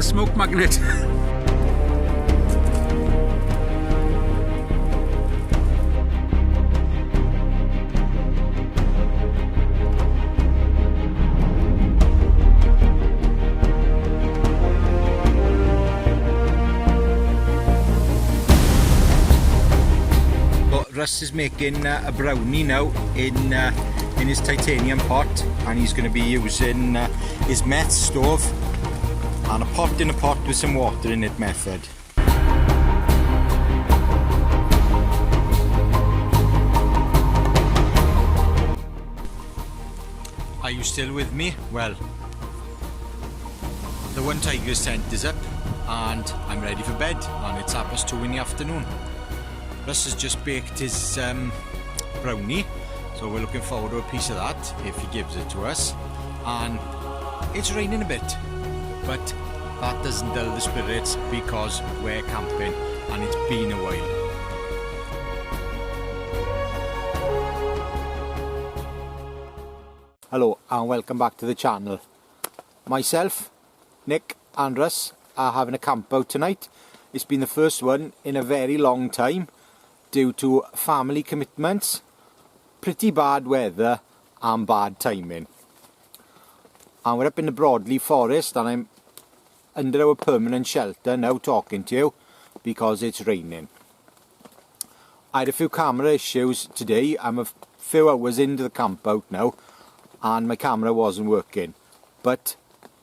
Smoke magnet. But Russ is making a brownie now in his titanium pot, and he's going to be using his meth stove and a pot in a pot with some water in it method. Are you still with me? Well, the Onetigris tent is up and I'm ready for bed, and it's 2:30 in the afternoon. Russ has just baked his brownie, so we're looking forward to a piece of that if he gives it to us. And it's raining a bit, but that doesn't dull the spirits because we're camping and it's been a while. Hello and welcome back to the channel. Myself, Nick and Russ are having a camp out tonight. It's been the first one in a very long time due to family commitments, pretty bad weather and bad timing. And we're up in the Broadleaf forest and I'm under our permanent shelter now talking to you because it's raining. I had a few camera issues today. I'm a few hours into the camp out now and my camera wasn't working, but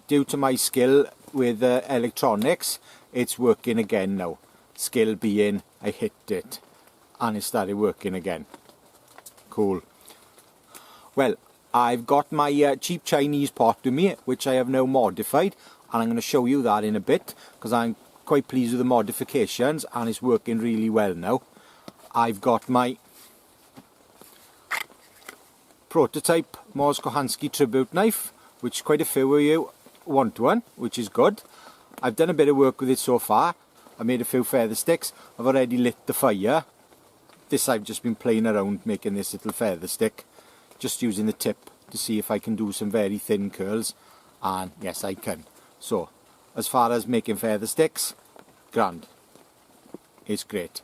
due to my skill with electronics, it's working again now. Skill being I hit it and it started working again. Cool. Well, I've got my cheap Chinese pot with me, which I have now modified, and I'm going to show you that in a bit because I'm quite pleased with the modifications and it's working really well now. I've got my prototype Mors Kochanski tribute knife, which quite a few of you want one, which is good. I've done a bit of work with it so far. I made a few feather sticks. I've already lit the fire. This I've just been playing around making this little feather stick, just using the tip to see if I can do some very thin curls, and yes I can. So as far as making feather sticks, grand, it's great.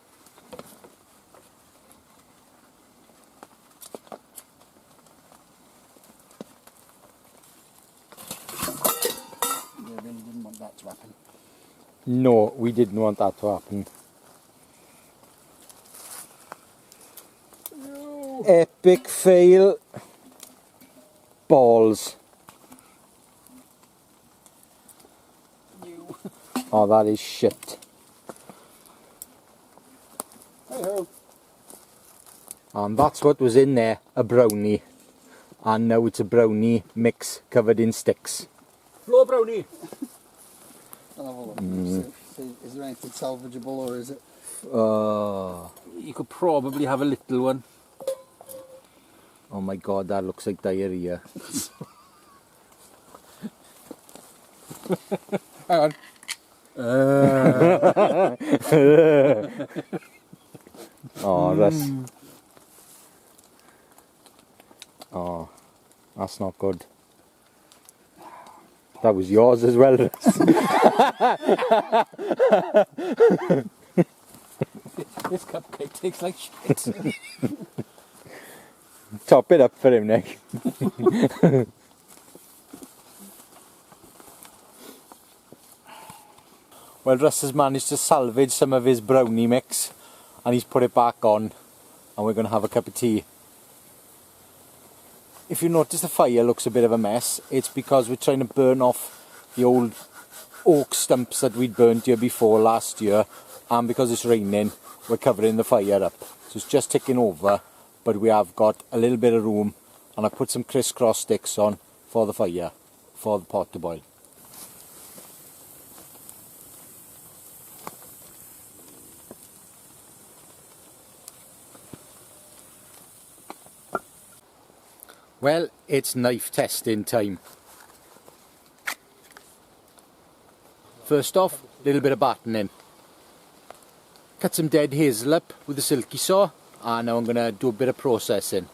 You really didn't want that to happen. No, we didn't want that to happen. No. Epic fail. Balls. You. Oh, that is shit. Hey ho. And that's what was in there, a brownie. And now it's a brownie mix covered in sticks. Floor brownie. I'll have a look. See, is there anything salvageable or is it? You could probably have a little one. Oh my god, that looks like diarrhea. Hang on. Oh, Russ. Oh, that's not good. That was yours as well, Russ. This cupcake tastes like shit. Top it up for him, Nick. Well, Russ has managed to salvage some of his brownie mix and he's put it back on and we're going to have a cup of tea. If you notice the fire looks a bit of a mess, it's because we're trying to burn off the old oak stumps that we'd burnt here before last year, and because it's raining we're covering the fire up. So it's just ticking over, but we have got a little bit of room and I put some crisscross sticks on for the fire, for the pot to boil. Well, it's knife testing time. First off, a little bit of battening. Cut some dead hazel up with a silky saw, and now I'm going to do a bit of processing.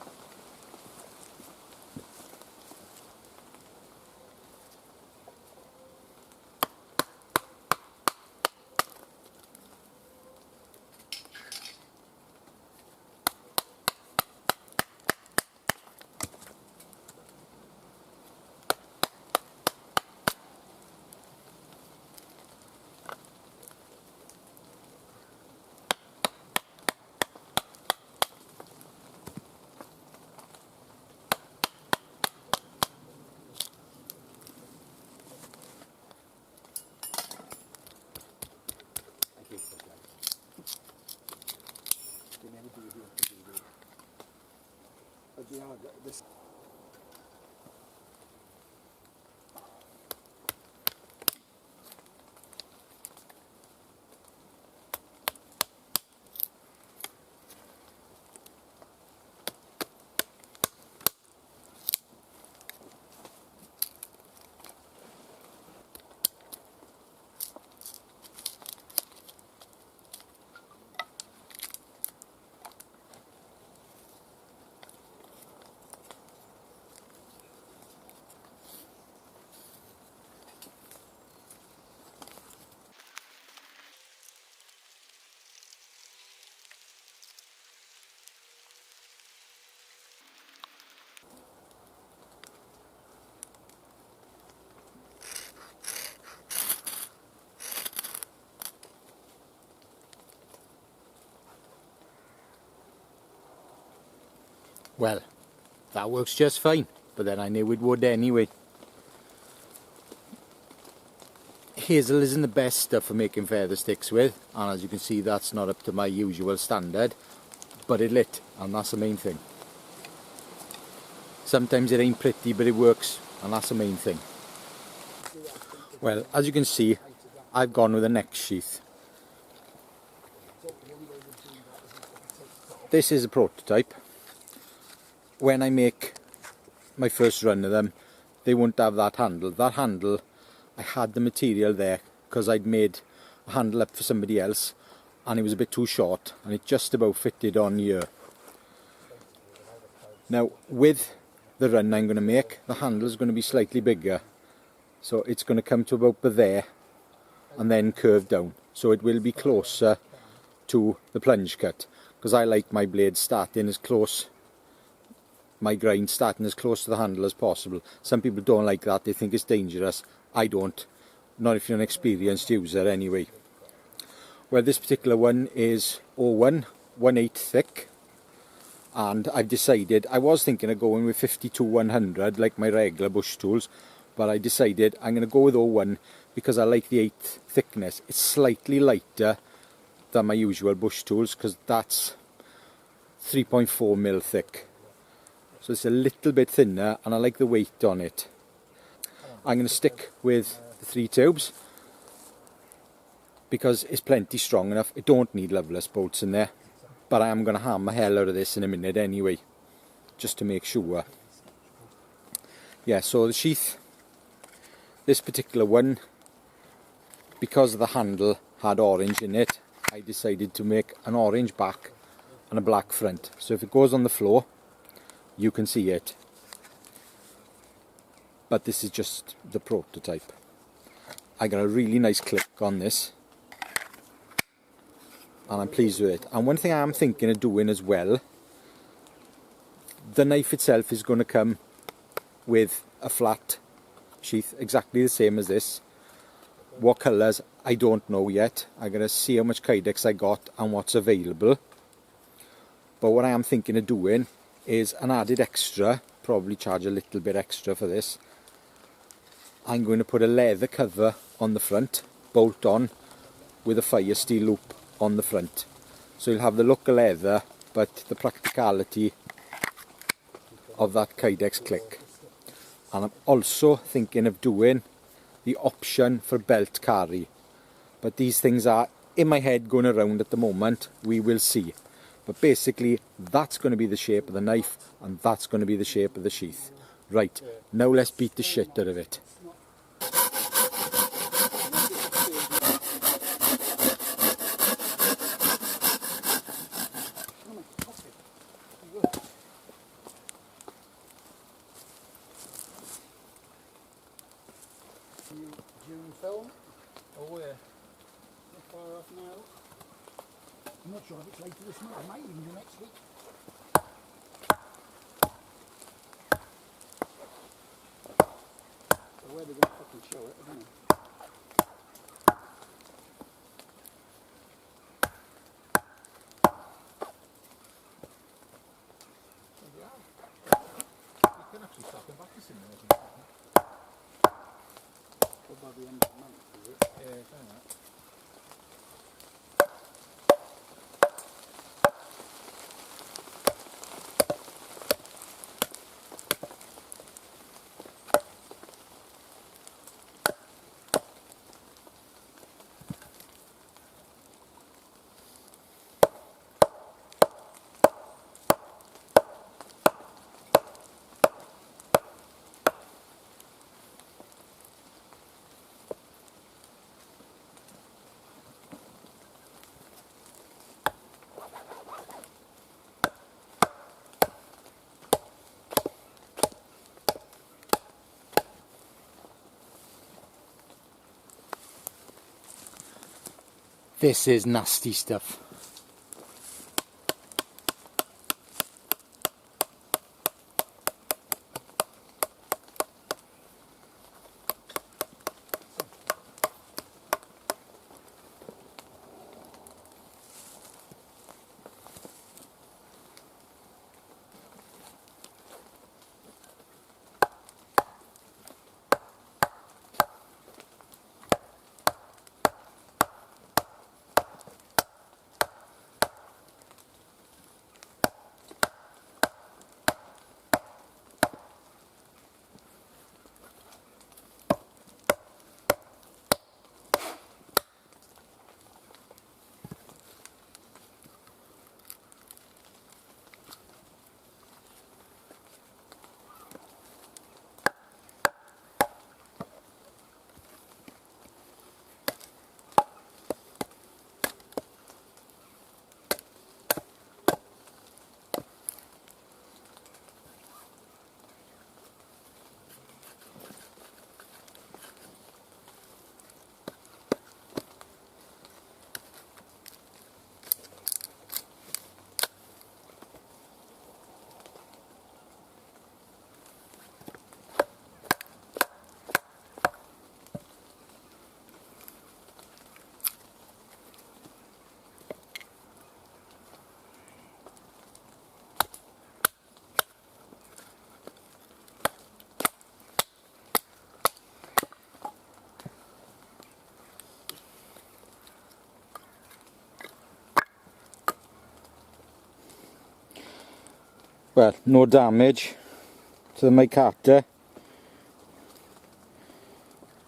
Well, that works just fine, but then I knew it would anyway. Hazel isn't the best stuff for making feather sticks with, and as you can see that's not up to my usual standard, but it lit, and that's the main thing. Sometimes it ain't pretty, but it works, and that's the main thing. Well, as you can see, I've gone with a neck sheath. This is a prototype. When I make my first run of them, they won't have that handle. That handle, I had the material there because I'd made a handle up for somebody else and it was a bit too short and it just about fitted on here. Now with the run I'm going to make, the handle is going to be slightly bigger. So it's going to come to about there and then curve down. So it will be closer to the plunge cut because I like my blade starting as close, my grind starting as close to the handle as possible. Some people don't like that, they think it's dangerous. I don't. Not if you're an experienced user anyway. Well, this particular one is 01, 1/8 thick. And I've decided, I was thinking of going with 52-100 like my regular bush tools, but I decided I'm going to go with 01 because I like the 8th thickness. It's slightly lighter than my usual bush tools because that's 3.4mm thick. so it's a little bit thinner, and I like the weight on it. I'm going to stick with the 3 tubes because it's plenty strong enough. It don't need loveless bolts in there, but I am going to hammer hell out of this in a minute anyway, just to make sure. Yeah, so the sheath, this particular one, because the handle had orange in it, I decided to make an orange back and a black front. So if it goes on the floor, you can see it. But this is just the prototype. I got a really nice click on this, and I'm pleased with it. And one thing I am thinking of doing as well, the knife itself is going to come with a flat sheath, exactly the same as this. What colours, I don't know yet. I'm going to see how much kydex I got and what's available. But what I am thinking of doing is an added extra, probably charge a little bit extra for this. I'm going to put a leather cover on the front, bolt on, with a fire steel loop on the front. So you'll have the look of leather, but the practicality of that kydex click. And I'm also thinking of doing the option for belt carry. But these things are in my head going around at the moment. We will see. But basically, that's going to be the shape of the knife, and that's going to be the shape of the sheath. Right, now let's beat the shit out of it. June film. Oh yeah. Not far off now. I'm not sure if it's later this month. I might even do next week. So where they're going to fucking show it, I don't know. You can actually start them back to cinema, I think. By the end of the month, is it? Yeah, fair enough. This is nasty stuff. Well, no damage to the micarta.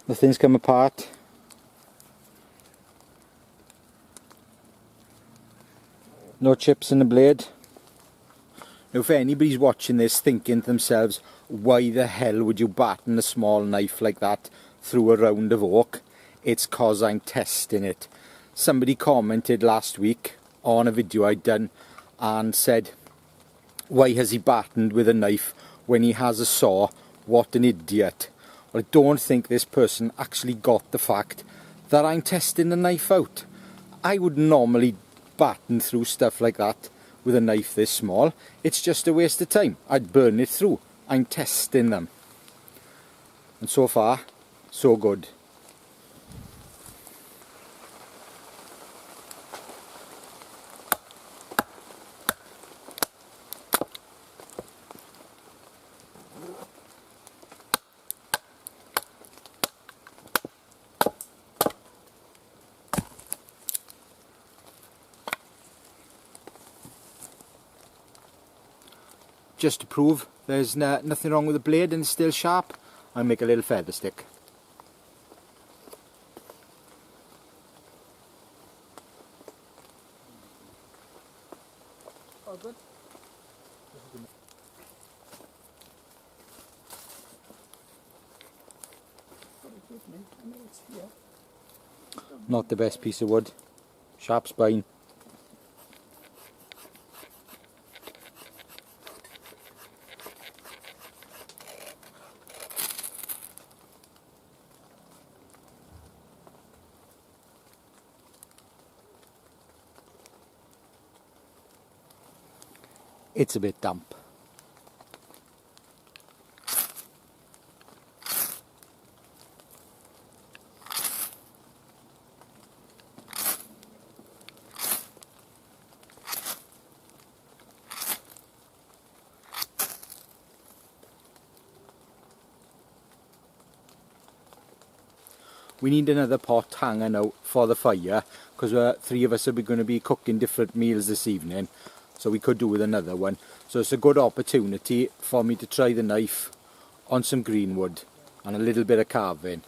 Nothing's come apart. No chips in the blade. Now if anybody's watching this thinking to themselves, why the hell would you batten a small knife like that through a round of oak? It's cause I'm testing it. Somebody commented last week on a video I'd done and said, why has he battened with a knife when he has a saw? What an idiot. Well, I don't think this person actually got the fact that I'm testing the knife out. I would normally batten through stuff like that with a knife this small. It's just a waste of time. I'd burn it through. I'm testing them. And so far, so good. Just to prove there's nothing wrong with the blade and it's still sharp, I'll make a little feather stick. Oh, good. Got it with me. I know it's here. Not the best piece of wood. Sharp spine. It's a bit damp. We need another pot hanging out for the fire because three of us are going to be cooking different meals this evening, so we could do with another one. So it's a good opportunity for me to try the knife on some green wood and a little bit of carving.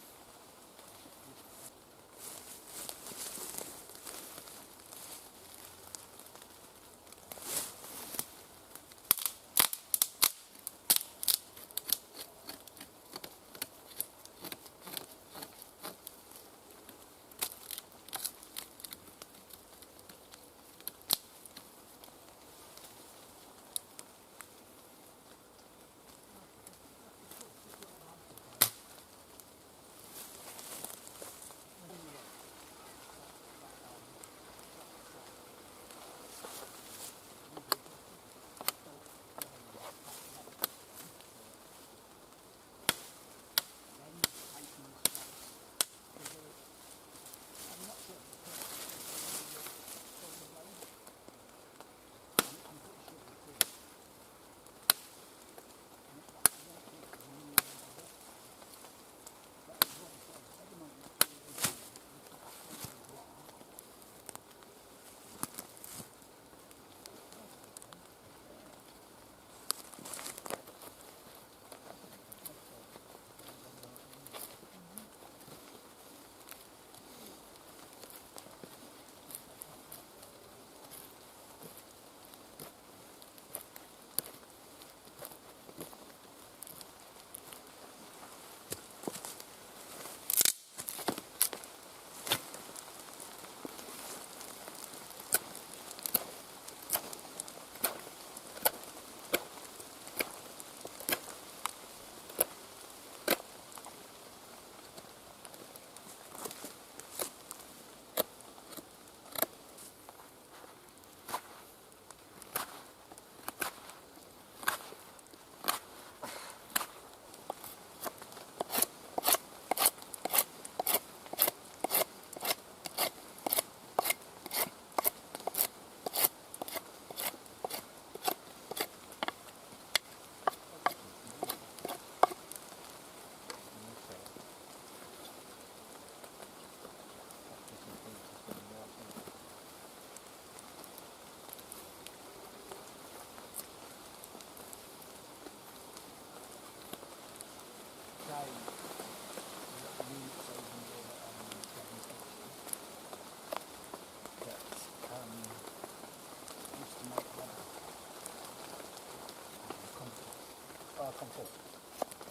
compost.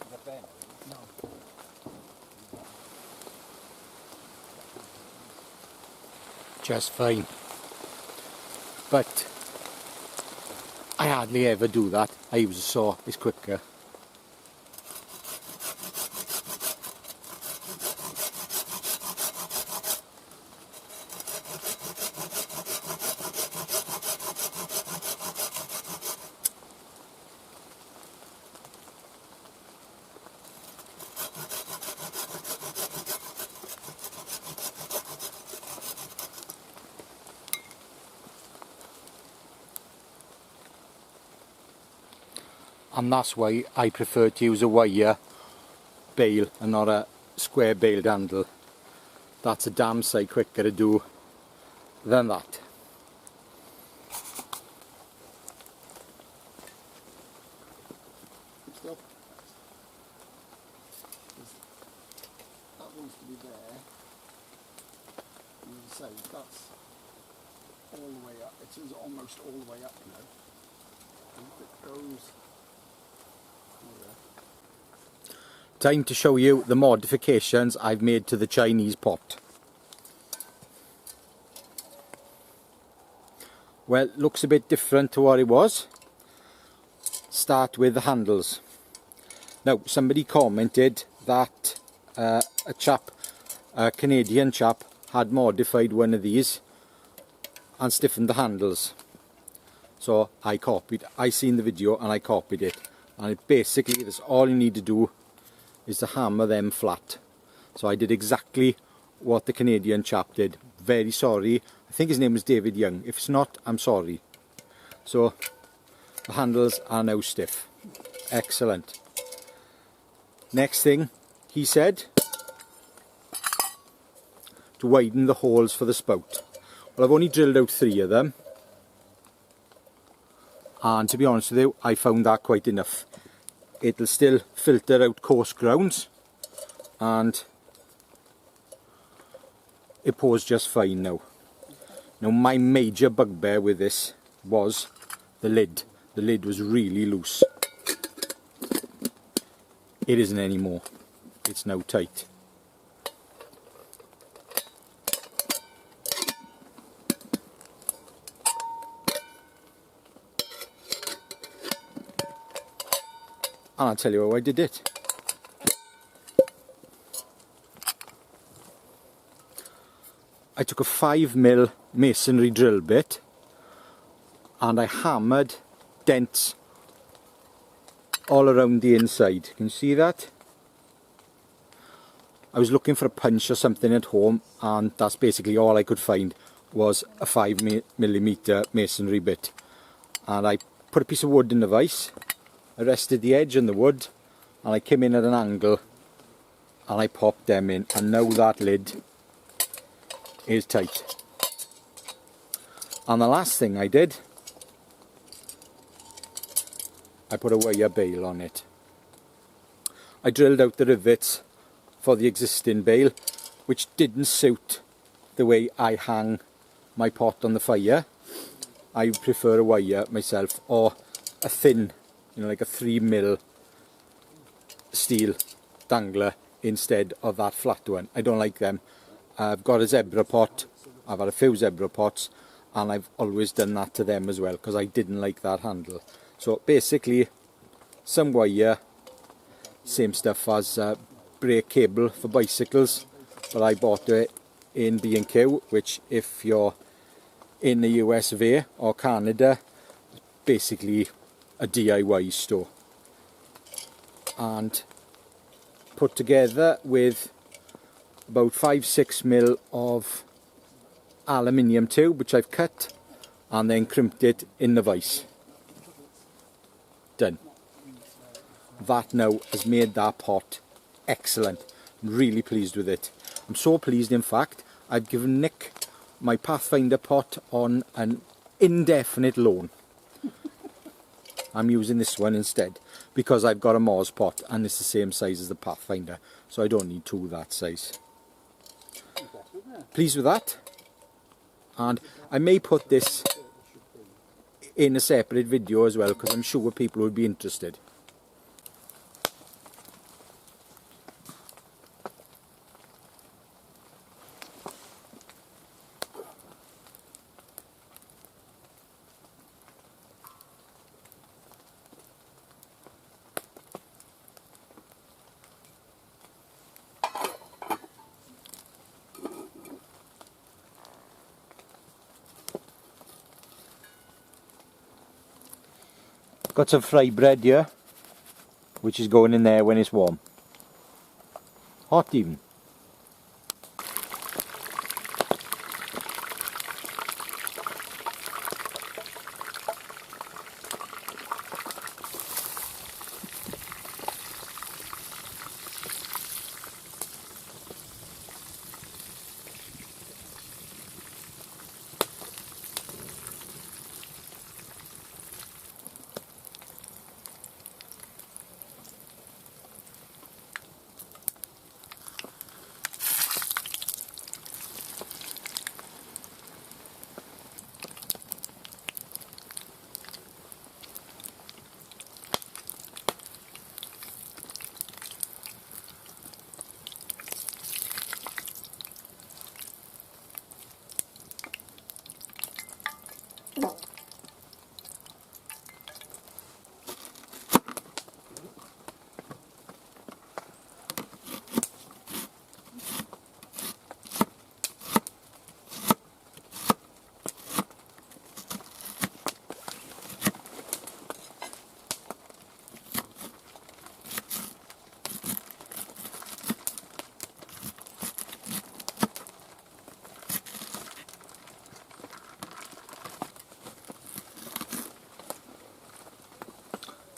Is that there now? No. Just fine. But I hardly ever do that. I use a saw, it's quicker. And that's why I prefer to use a wire bail and not a square bailed handle. That's a damn sight quicker to do than that. Still. That wants to be there. And as I say, that's all the way up. It is almost all the way up now. And if it goes. Time to show you the modifications I've made to the Chinese pot. Well, looks a bit different to what it was. Start with the handles. Now, somebody commented that a Canadian chap, had modified one of these and stiffened the handles. So I seen the video and I copied it. And basically, that's all you need to do is to hammer them flat. So I did exactly what the Canadian chap did. Very sorry. I think his name was David Young. If it's not, I'm sorry. So the handles are now stiff. Excellent. Next thing he said, to widen the holes for the spout. Well, I've only drilled out 3 of them. And to be honest with you, I found that quite enough. It'll still filter out coarse grounds and it pours just fine now. Now my major bugbear with this was the lid. The lid was really loose. It isn't anymore. It's now tight. And I'll tell you how I did it. I took a 5mm masonry drill bit and I hammered dents all around the inside. Can you see that? I was looking for a punch or something at home and that's basically all I could find was a 5mm masonry bit. And I put a piece of wood in the vise. I rested the edge on the wood and I came in at an angle and I popped them in, and now that lid is tight. And the last thing I did, I put a wire bail on it. I drilled out the rivets for the existing bail, which didn't suit the way I hang my pot on the fire. I prefer a wire myself, or a thin, like a 3mm steel dangler instead of that flat one. I don't like them. I've got a zebra pot, I've had a few zebra pots, and I've always done that to them as well because I didn't like that handle. So basically, some wire, same stuff as brake cable for bicycles, but I bought it in B&Q, which if you're in the US or Canada, basically a DIY store, and put together with about 5-6mm of aluminium tube, which I've cut and then crimped it in the vise. Done. That now has made that pot excellent. I'm really pleased with it. I'm so pleased, in fact, I've given Nick my Pathfinder pot on an indefinite loan. I'm using this one instead because I've got a Mors pot and it's the same size as the Pathfinder, so I don't need 2 that size. Pleased with that, and I may put this in a separate video as well because I'm sure people would be interested. Got some fry bread here, which is going in there when it's warm. Hot even.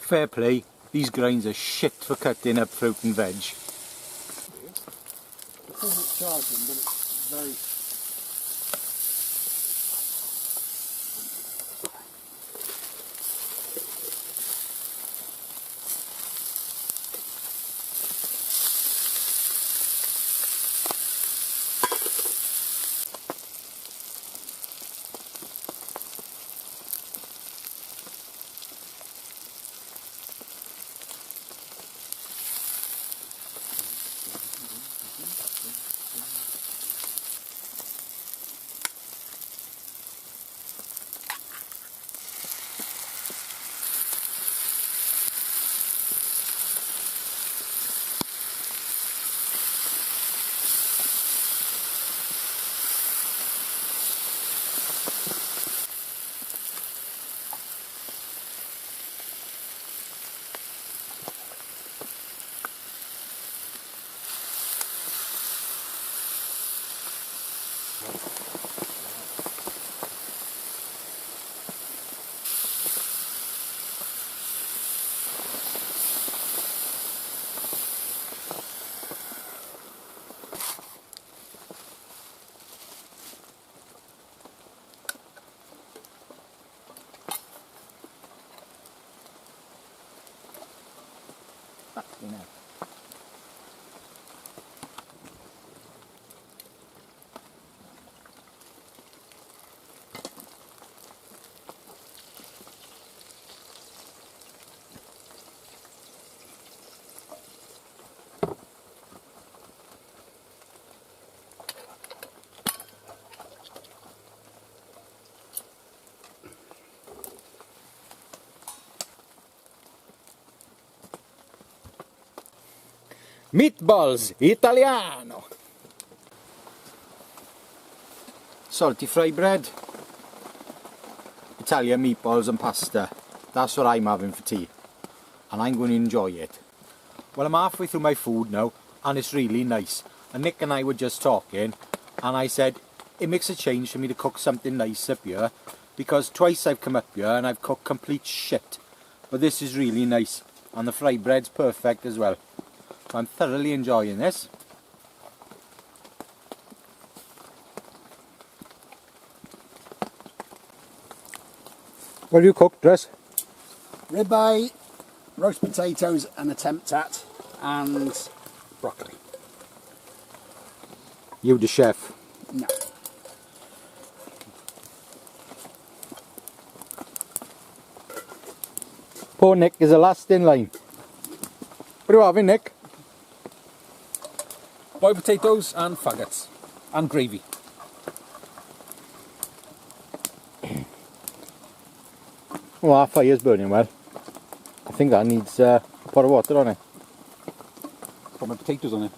Fair play, these grinds are shit for cutting up fruit and veg. Because it's charging, but it's very... You know. Meatballs Italiano. Salty fry bread, Italian meatballs and pasta. That's what I'm having for tea, and I'm going to enjoy it. Well, I'm halfway through my food now, and it's really nice. And Nick and I were just talking, and I said it makes a change for me to cook something nice up here, because twice I've come up here and I've cooked complete shit. But this is really nice, and the fry bread's perfect as well. So I'm thoroughly enjoying this. What have you cooked, Dress? Ribeye, roast potatoes and a temptat, and broccoli. You the chef. No. Poor Nick is the last in line. What are you having, Nick? Boiled potatoes and faggots. And gravy. Oh, our fire's burning well. I think that needs a pot of water on it. Put my potatoes on it.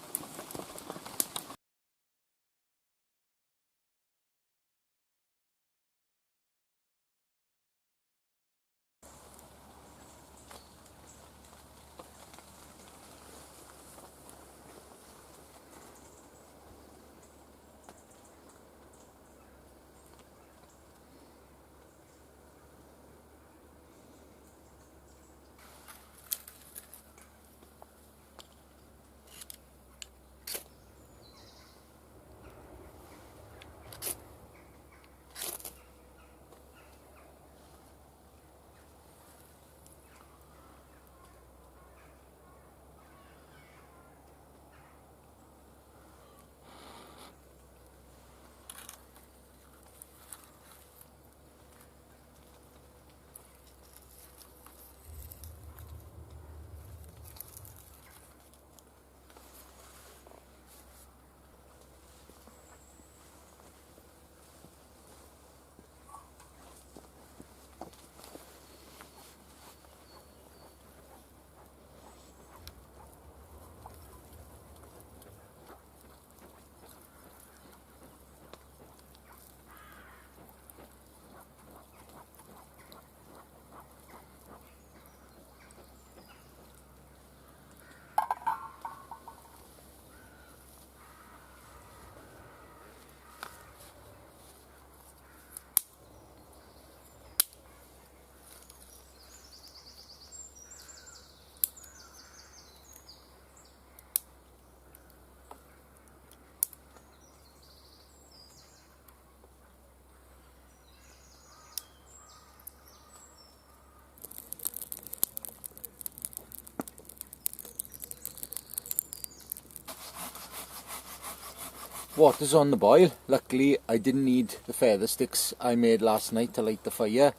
Water's on the boil. Luckily I didn't need the feather sticks I made last night to light the fire.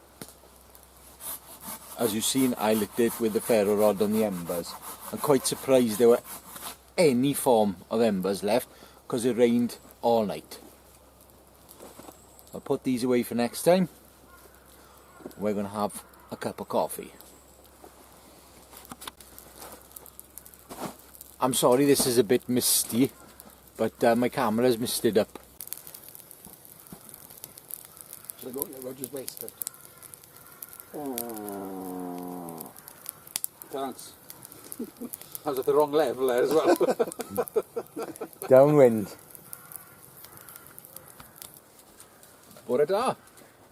As you've seen, I lit it with the ferro rod on the embers. I'm quite surprised there were any form of embers left because it rained all night. I'll put these away for next time. We're going to have a cup of coffee. I'm sorry this is a bit misty, but my camera's misted up. Should I go get Roger's waistcoat? Thanks. I was at the wrong level there as well. Downwind. Bore da.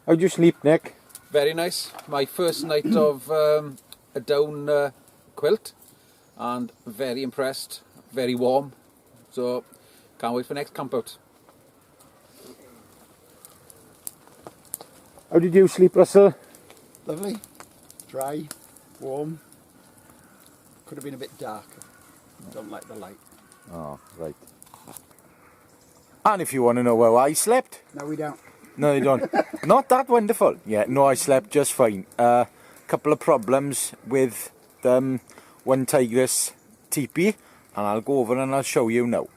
How'd you sleep, Nick? Very nice. My first night of a down quilt, and very impressed. Very warm. So can't wait for next campout. How did you sleep, Russell? Lovely, dry, warm. Could have been a bit darker. Don't like the light. Oh, right. And if you want to know how I slept, No, we don't. no, you don't. Not that wonderful. Yeah, no, I slept just fine. Couple of problems with the Onetigris teepee, and I'll go over and I'll show you now.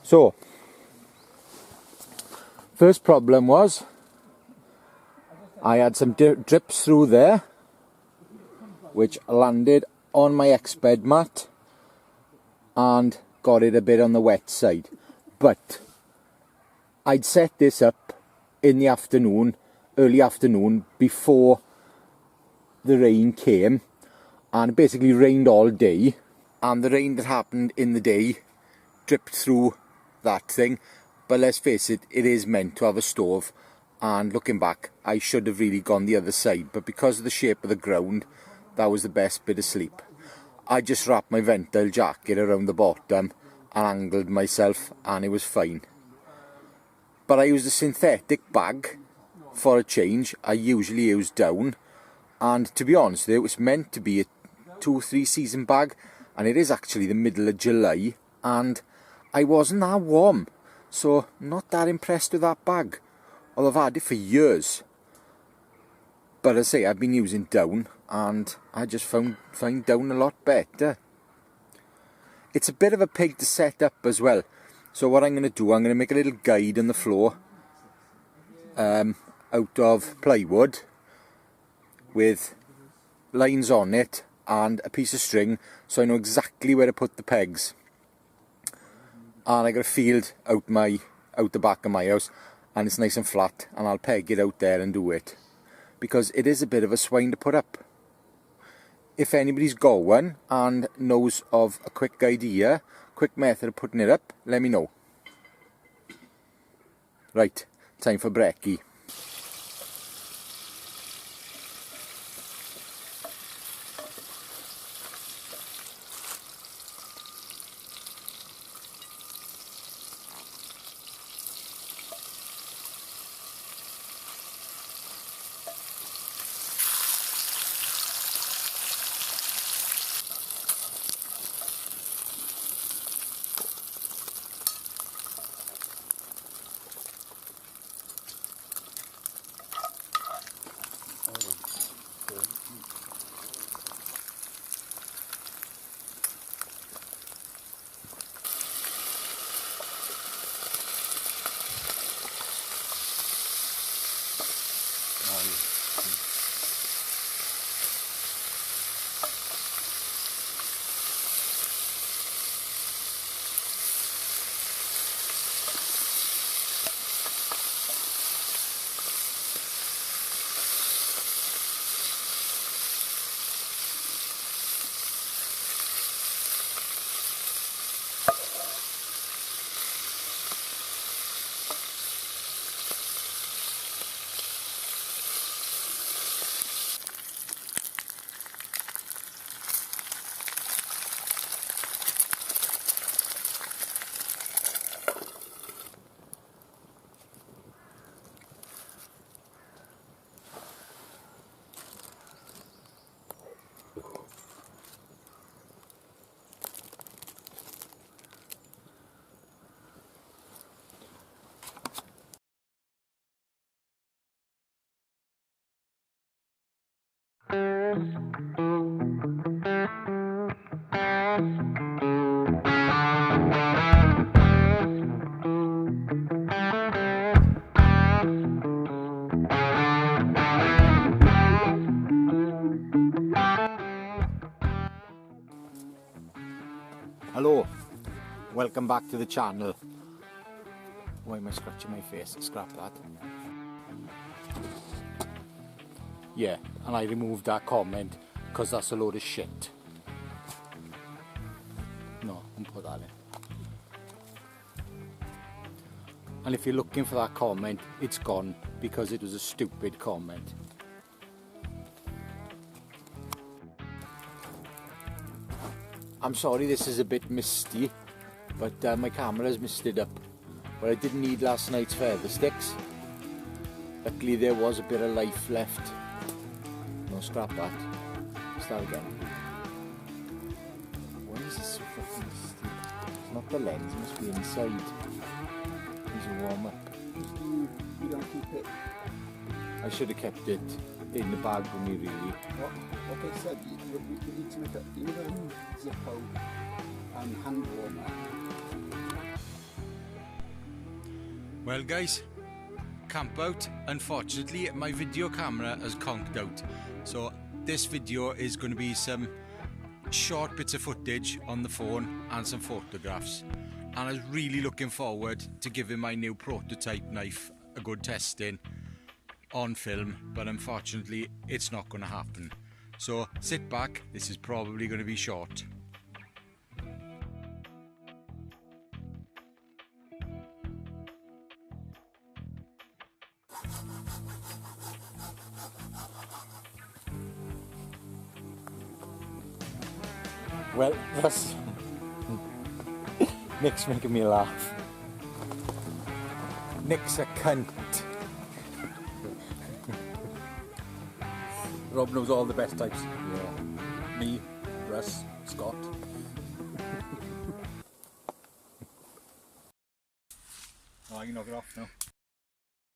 So, first problem was I had some drips through there which landed on my X-bed mat and got it a bit on the wet side. But I'd set this up in the afternoon, early afternoon, before the rain came, and it basically rained all day, and the rain that happened in the day dripped through that thing. But let's face it, it is meant to have a stove, and looking back I should have really gone the other side, but because of the shape of the ground, that was the best bit of sleep. I just wrapped my ventile jacket around the bottom and angled myself, and it was fine. But I used a synthetic bag for a change. I usually use down, and to be honest, it was meant to be a 2-3 season bag, and it is actually the middle of July, and I wasn't that warm, so not that impressed with that bag, although I've had it for years. But as I say, I've been using down, and I just find down a lot better. It's a bit of a pig to set up as well, so what I'm going to do, I'm going to make a little guide on the floor out of plywood with lines on it and a piece of string, so I know exactly where to put the pegs. And I got a field out the back of my house, and it's nice and flat, and I'll peg it out there and do it, because it is a bit of a swine to put up. If anybody's got one and knows of a quick idea, quick method of putting it up, let me know. Right, time for brekkie. welcome back to the channel. Why am I scratching my face? Scrap that. Yeah, and I removed that comment because that's a load of shit. No, I won't put that in. And if you're looking for that comment, it's gone because it was a stupid comment. I'm sorry this is a bit misty, but my camera's misted up. But I didn't need last night's feather sticks. Luckily there was a bit of life left. No, scrap that. Start again. Why is this so fucking misty? It's not the lens, it must be inside. Needs a warm up. You don't keep it. I should have kept it in the bag with me really. Like I said, you need to make a Zippo and hand warmer. Well guys, camp out. Unfortunately my video camera has conked out, so this video is going to be some short bits of footage on the phone and some photographs, and I was really looking forward to giving my new prototype knife a good testing on film, but unfortunately it's not going to happen. So sit back, this is probably going to be short. Well, that's Nick's making me laugh. Nick's a cunt. Rob knows all the best types. Yeah. Me, Russ, Scott. Oh, you knock it off now.